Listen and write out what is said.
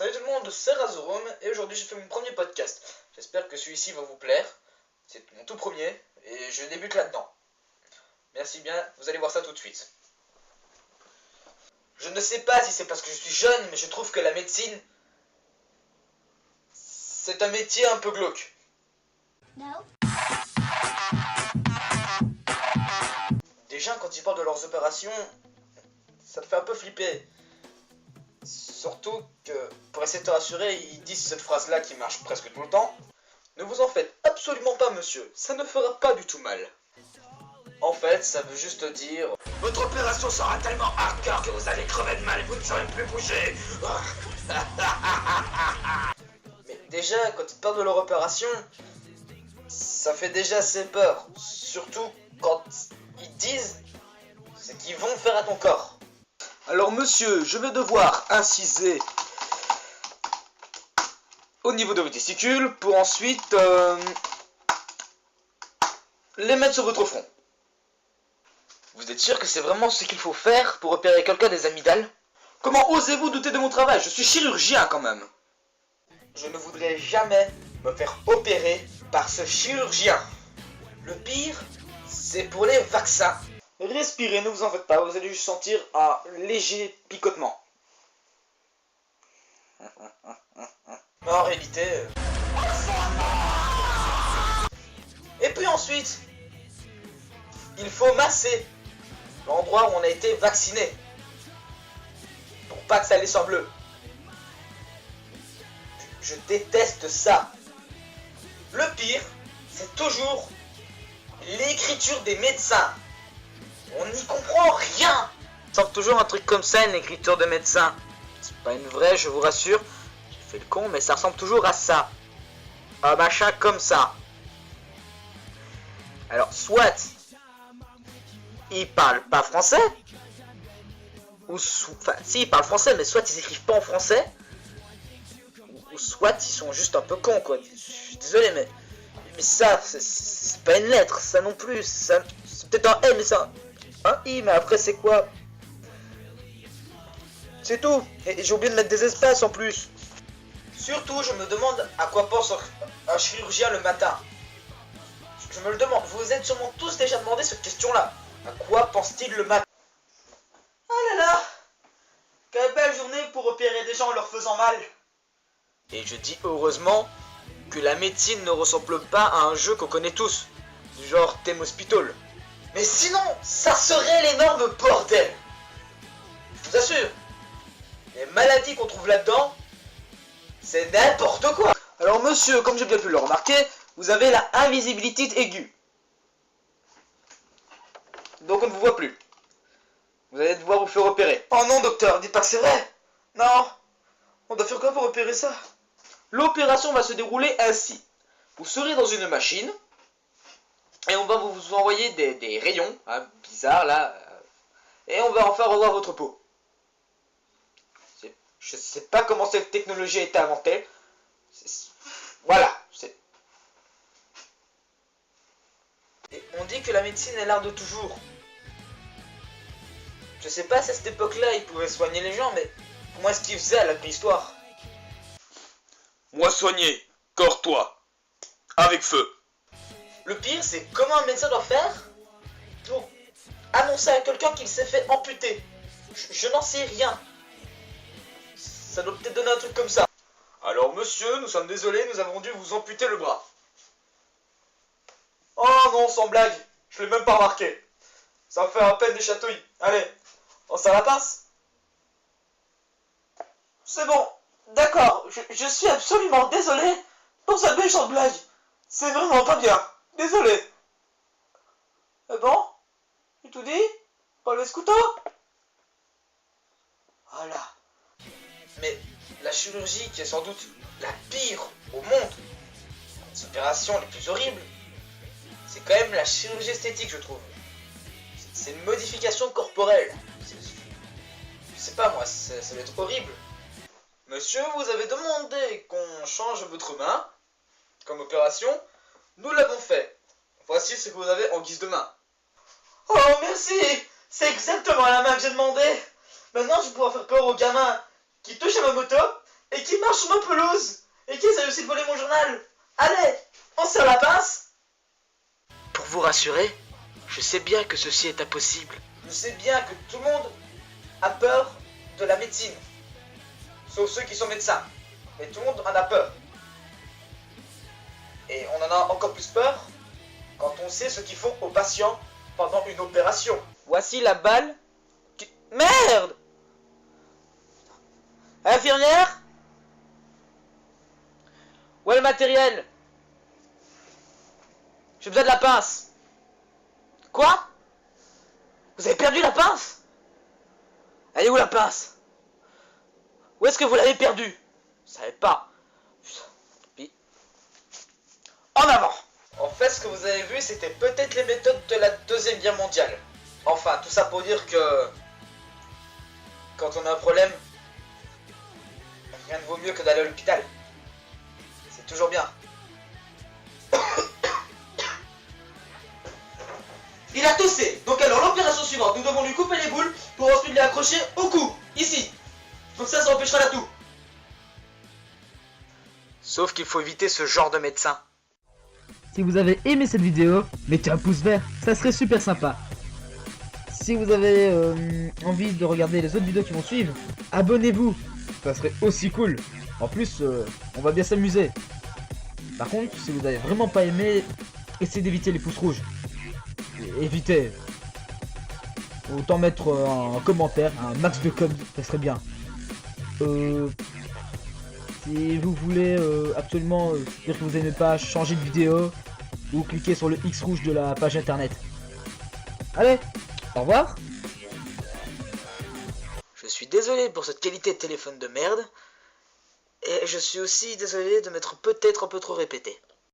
Salut tout le monde, c'est Razorum et aujourd'hui je fais mon premier podcast. J'espère que celui-ci va vous plaire. C'est mon tout premier et je débute là-dedans. Merci bien, vous allez voir ça tout de suite. Je ne sais pas si c'est parce que je suis jeune, mais je trouve que la médecine, c'est un métier un peu glauque. No. Déjà quand ils parlent de leurs opérations, ça te fait un peu flipper. Surtout que, pour essayer de te rassurer, ils disent cette phrase-là qui marche presque tout le temps. Ne vous en faites absolument pas, monsieur, ça ne fera pas du tout mal. En fait, ça veut juste dire... Votre opération sera tellement hardcore que vous allez crever de mal et vous ne saurez plus bouger. Mais déjà, quand ils parlent de leur opération, ça fait déjà assez peur. Surtout quand ils disent ce qu'ils vont faire à ton corps. Alors monsieur, je vais devoir inciser au niveau de vos testicules pour ensuite les mettre sur votre front. Vous êtes sûr que c'est vraiment ce qu'il faut faire pour opérer quelqu'un des amygdales? Comment osez-vous douter de mon travail? Je suis chirurgien quand même. Je ne voudrais jamais me faire opérer par ce chirurgien. Le pire, c'est pour les vaccins. Respirez, ne vous en faites pas, vous allez juste sentir un léger picotement. Mais en réalité... Et puis ensuite, il faut masser l'endroit où on a été vacciné. Pour pas que ça laisse en bleu. Je déteste ça. Le pire, c'est toujours l'écriture des médecins. On n'y comprend rien. Ça semble toujours un truc comme ça, une écriture de médecin. C'est pas une vraie, je vous rassure. J'ai fait le con, mais ça ressemble toujours à ça. Un machin comme ça. Alors, soit ils parlent pas français, ou enfin, si ils parlent français, mais soit ils écrivent pas en français, ou soit ils sont juste un peu cons, quoi. Je suis désolé, mais ça, c'est pas une lettre, ça non plus. C'est peut-être un L, mais ça. Un I, mais après c'est quoi? C'est tout. Et j'ai oublié de mettre des espaces en plus. Surtout, je me demande à quoi pense un chirurgien le matin. Je me le demande. Vous vous êtes sûrement tous déjà demandé cette question-là. À quoi pense-t-il le matin? Ah là là! Quelle belle journée pour opérer des gens en leur faisant mal. Et je dis heureusement que la médecine ne ressemble pas à un jeu qu'on connaît tous. Du genre Thème Hospital. Mais sinon, ça serait l'énorme bordel. Je vous assure, les maladies qu'on trouve là-dedans, c'est n'importe quoi. Alors monsieur, comme j'ai bien pu le remarquer, vous avez la invisibilité aiguë. Donc on ne vous voit plus. Vous allez devoir vous faire opérer. Oh non docteur, dites pas que c'est vrai. Non, on doit faire quoi pour opérer ça? L'opération va se dérouler ainsi. Vous serez dans une machine. Et on va vous envoyer des rayons, hein, bizarres là, et on va enfin revoir votre peau. Je sais pas comment cette technologie a été inventée. Voilà. Et on dit que la médecine est l'art de toujours. Je sais pas si à cette époque-là ils pouvaient soigner les gens, mais comment est-ce qu'ils faisaient à la préhistoire? Moi soigner, corps-toi, avec feu. Le pire, c'est comment un médecin doit faire pour annoncer à quelqu'un qu'il s'est fait amputer. Je n'en sais rien. Ça doit peut-être donner un truc comme ça. Alors monsieur, nous sommes désolés, nous avons dû vous amputer le bras. Oh non, sans blague, je l'ai même pas remarqué. Ça me fait à peine des chatouilles. Allez, oh, ça la passe? C'est bon, d'accord, je suis absolument désolé pour cette méchante blague. C'est vraiment pas bien. Désolé. Eh bon? J'ai tout dit? Pas le couteau? Voilà. Mais la chirurgie qui est sans doute la pire au monde, les opérations les plus horribles, c'est quand même la chirurgie esthétique, je trouve. C'est une modification corporelle. Je sais pas moi, ça va être horrible. Monsieur, vous avez demandé qu'on change votre main comme opération. Nous l'avons fait. Voici ce que vous avez en guise de main. Oh merci! C'est exactement la main que j'ai demandé. Maintenant je vais pouvoir faire peur aux gamins qui touchent à ma moto et et qui marche sur ma pelouse et qui essaie aussi de voler mon journal. Allez, on serre la pince. Pour vous rassurer, je sais bien que ceci est impossible. Je sais bien que tout le monde a peur de la médecine, sauf ceux qui sont médecins. Mais tout le monde en a peur. Et on en a encore plus peur quand on sait ce qu'ils font aux patients pendant une opération. Voici la balle. Merde! Infirmière? Où est le matériel? J'ai besoin de la pince. Quoi? Vous avez perdu la pince? Elle est où la pince? Où est-ce que vous l'avez perdue? Je savais pas. Puis, en avant! En fait, ce que vous avez vu, c'était peut-être les méthodes de la Deuxième Guerre mondiale. Enfin, tout ça pour dire que quand on a un problème, rien ne vaut mieux que d'aller à l'hôpital. C'est toujours bien. Il a toussé, donc alors l'opération suivante, nous devons lui couper les boules pour ensuite les accrocher au cou, ici. Donc ça empêchera la toux. Sauf qu'il faut éviter ce genre de médecin. Si vous avez aimé cette vidéo, mettez un pouce vert, ça serait super sympa. Si vous avez envie de regarder les autres vidéos qui vont suivre, abonnez-vous, ça serait aussi cool. En plus, on va bien s'amuser. Par contre, si vous avez vraiment pas aimé, essayez d'éviter les pouces rouges. Évitez. Autant mettre un commentaire, un max de com, ça serait bien. Si vous voulez absolument dire que vous n'aimez pas, changer de vidéo, ou cliquez sur le X rouge de la page internet. Allez, au revoir. Je suis désolé pour cette qualité de téléphone de merde. Et je suis aussi désolé de m'être peut-être un peu trop répété.